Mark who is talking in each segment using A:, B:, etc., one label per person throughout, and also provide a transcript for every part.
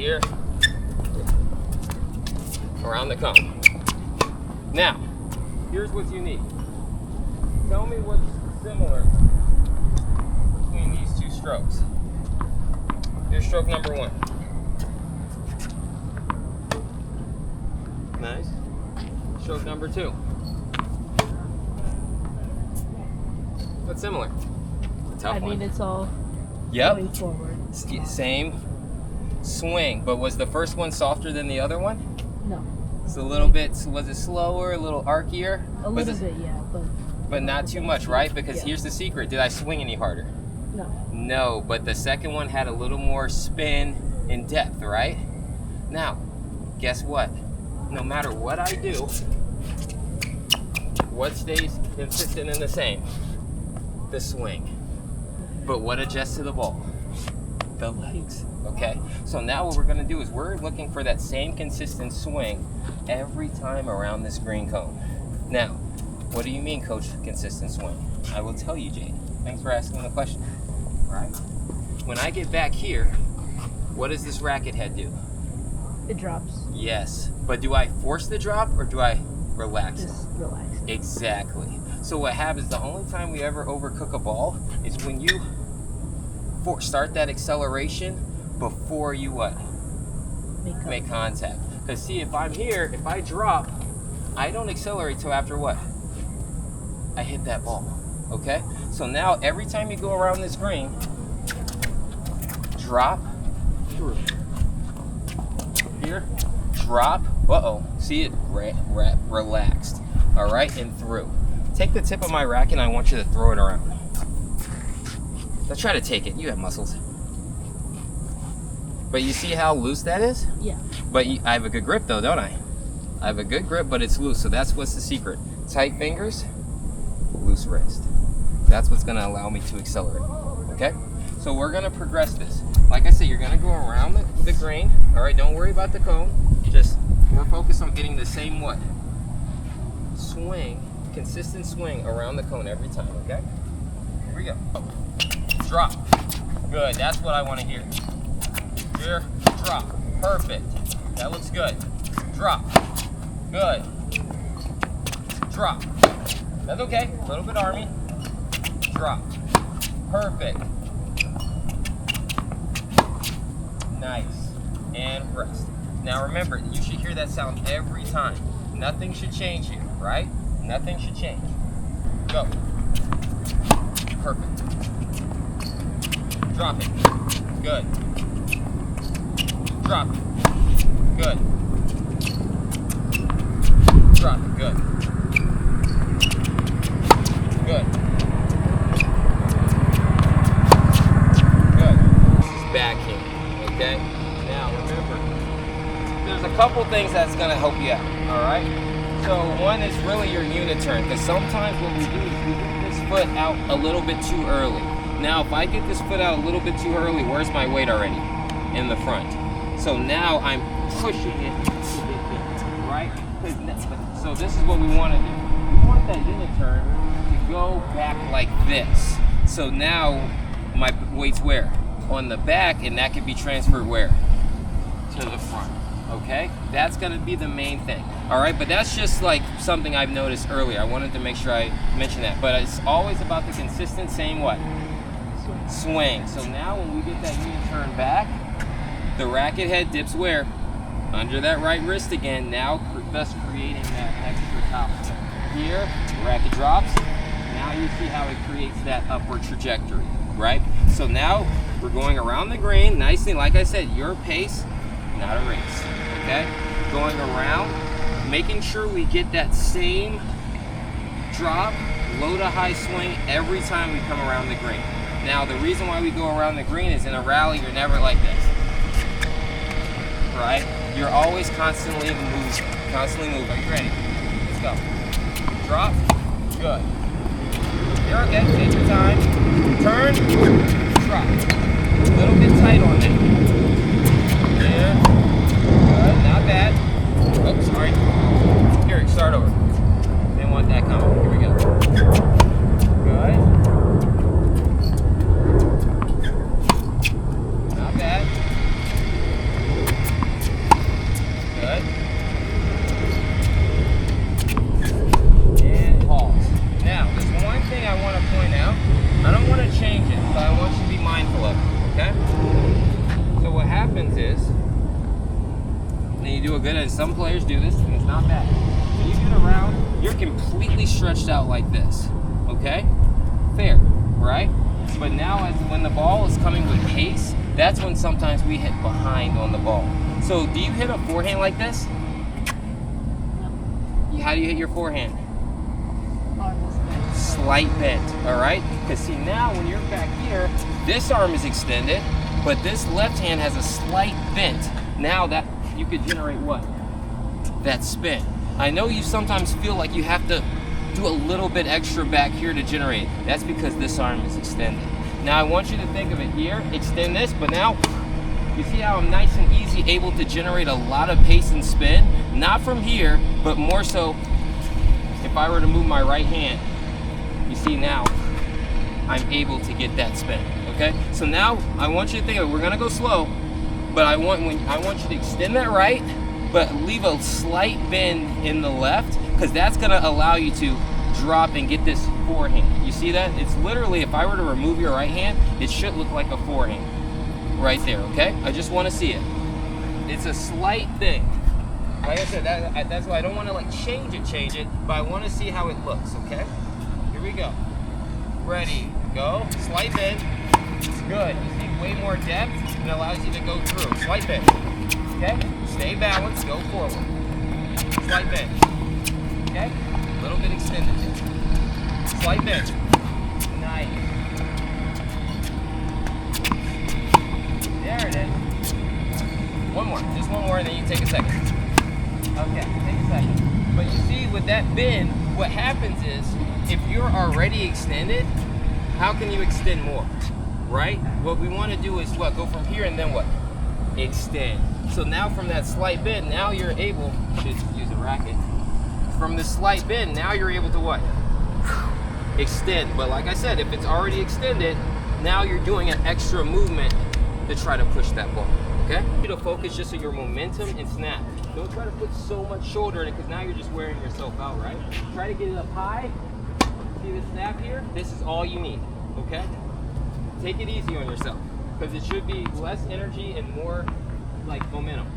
A: here, around the cone. Now, here's what's unique. Tell me what's similar between these two strokes. Here's stroke number 1. Nice. Stroke number 2. What's similar?
B: I mean, it's all going forward.
A: Same swing, but was the first one softer than the other one?
B: No.
A: It's a little bit, was it slower, a little archier?
B: A little bit, yeah.
A: But not too much, right? Because here's the secret. Did I swing any harder?
B: No.
A: No, but the second one had a little more spin and depth, right? Now, guess what? No matter what I do, what stays consistent and the same? The swing. But what adjusts to the ball? The legs, okay? So now what we're gonna do is we're looking for that same consistent swing every time around this green cone. Now, what do you mean, Coach, consistent swing? I will tell you, Jade. Thanks for asking the question. Right? When I get back here, what does this racket head do?
B: It drops.
A: Yes, but do I force the drop or do I relax it?
B: Just relax.
A: Exactly. So what happens, the only time we ever overcook a ball is when you start that acceleration before you what? Make contact. Because see, if I'm here, if I drop, I don't accelerate till after what? I hit that ball, okay? So now every time you go around this green, drop through. Here, drop, see it relaxed, all right, and through. Take the tip of my racket and I want you to throw it around. Now try to take it, you have muscles. But you see how loose that is?
B: Yeah.
A: But I have a good grip though, don't I? I have a good grip, but it's loose, so that's what's the secret. Tight fingers, loose wrist. That's what's gonna allow me to accelerate, okay? So we're gonna progress this. Like I said, you're gonna go around the green, all right? Don't worry about the cone. Just, we're focused on getting the same what? Swing, consistent swing around the cone every time, okay? Here we go. Drop. Good, that's what I wanna hear. Here, drop. Perfect. That looks good. Drop. Good. Drop. That's okay. A little bit army. Drop. Perfect. Nice. And rest. Now remember, you should hear that sound every time. Nothing should change here, right? Nothing should change. Go. Perfect. Drop it. Good. Drop it. Good. Drop it. Good. Good. Good. This is backhand, okay? Now remember, there's a couple things that's gonna help you out, all right? So one is really your unit turn, because sometimes what we do is we get this foot out a little bit too early. Now if I get this foot out a little bit too early, where's my weight already? In the front. So now I'm pushing it to get there, right? So this is what we want to do. We want that unit turn to go back like this. So now my weight's where? On the back, and that can be transferred where? To the front, okay? That's gonna be the main thing, all right? But that's just like something I've noticed earlier. I wanted to make sure I mentioned that. But it's always about the consistent same what? Swing. So now when we get that unit turn back, the racket head dips where? Under that right wrist again, now thus creating that extra top. Here, the racket drops. Now you see how it creates that upward trajectory, right? So now we're going around the green nicely. Like I said, your pace, not a race, okay? Going around, making sure we get that same drop, low to high swing every time we come around the green. Now, the reason why we go around the green is in a rally, you're never like this, right? You're always constantly moving, Are you ready? Let's go. Drop. Good. You're okay. Take your time. Turn. Drop. A little bit tight on it. Yeah. Good. Not bad. Oh, sorry. Here, start over. Didn't want that coming. Here we go. Good. Not bad. do a good, and some players do this, and it's not bad. When you get around, you're completely stretched out like this, okay? Fair, right? But now when the ball is coming with pace, that's when sometimes we hit behind on the ball. So do you hit a forehand like this? How do you hit your forehand? Slight bend, all right? Because see, now when you're back here, this arm is extended, but this left hand has a slight bend. Now that you could generate what? That spin. I know you sometimes feel like you have to do a little bit extra back here to generate. That's because this arm is extended. Now I want you to think of it here, extend this, but now you see how I'm nice and easy able to generate a lot of pace and spin? Not from here, but more so if I were to move my right hand, you see now I'm able to get that spin, okay? So now I want you to think of it, we're gonna go slow, but I want you to extend that right, but leave a slight bend in the left, because that's gonna allow you to drop and get this forehand. You see that? It's literally, if I were to remove your right hand, it should look like a forehand right there, okay? I just wanna see it. It's a slight thing. Like I said, that's why I don't wanna like change it, but I wanna see how it looks, okay? Here we go. Ready, go. Slight bend. Good. You see way more depth, and it allows you to go through. Slight bend. Okay? Stay balanced, go forward. Slight bend. Okay? A little bit extended there. Slight bend. Nice. There it is. One more. Just one more, and then you take a second. Okay, take a second. But you see, with that bend, what happens is, if you're already extended, how can you extend more? Right? What we want to do is what? Go from here and then what? Extend. So now from that slight bend, now you're able to use a racket. From the slight bend, now you're able to what? Extend. But like I said, if it's already extended, now you're doing an extra movement to try to push that ball. Okay? You need to focus just on your momentum and snap. Don't try to put so much shoulder in it, because now you're just wearing yourself out, right? Try to get it up high. See the snap here? This is all you need. Okay? Take it easy on yourself, because it should be less energy and more like momentum.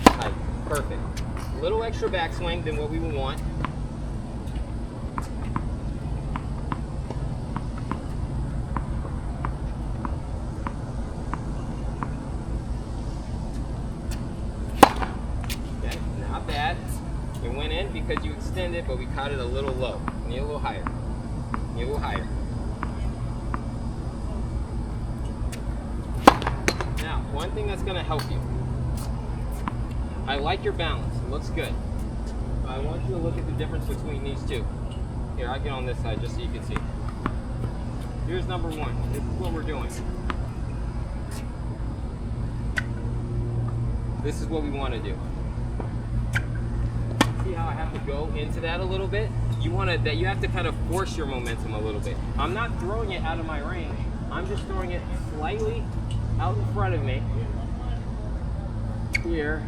A: Right, perfect. A little extra backswing than what we would want. Okay, not bad. It went in because you extended, but we caught it a little low. Need a little higher. Need a little higher. Now, one thing that's going to help you. I like your balance. It looks good. But I want you to look at the difference between these two. Here, I'll get on this side just so you can see. Here's number one. This is what we're doing. This is what we want to do. See how I have to go into that a little bit? You have to kind of force your momentum a little bit. I'm not throwing it out of my range. I'm just throwing it slightly out in front of me. Here.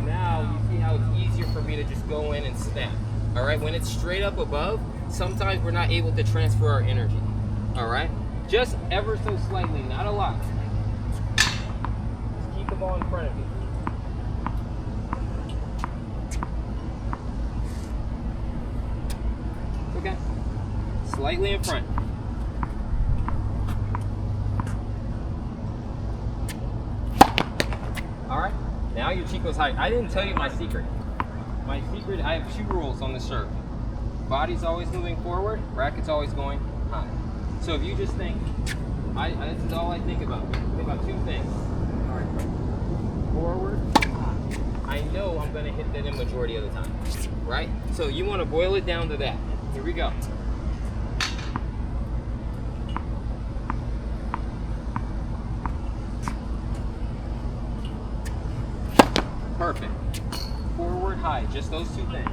A: Now you see how it's easier for me to just go in and snap. All right, when it's straight up above, sometimes we're not able to transfer our energy. All right, just ever so slightly, not a lot. Just keep the ball in front of you. Okay, slightly in front. All right, now your cheek goes high. I didn't tell you my secret. My secret, I have 2 rules on the serve. Body's always moving forward, racket's always going high. So if you just think, this is all I think about. Think about 2 things. All right, forward, high. I know I'm gonna hit that in majority of the time, right? So you wanna boil it down to that. Here we go. Perfect. Forward, high, just those 2 things.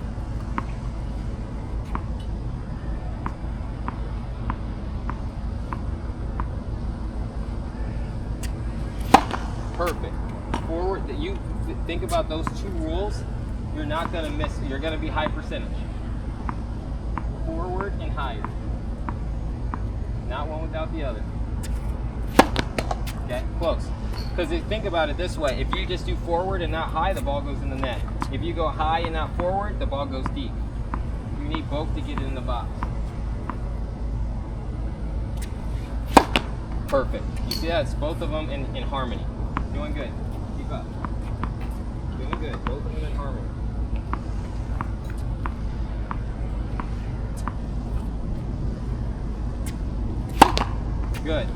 A: Perfect. Forward, that you think about those 2 rules, you're not gonna miss, you're gonna be high percentage. Forward and higher. Not one without the other. Okay, close. Because think about it this way, if you just do forward and not high, the ball goes in the net. If you go high and not forward, the ball goes deep. You need both to get it in the box. Perfect. You see that? It's both of them in harmony. Doing good. Keep up.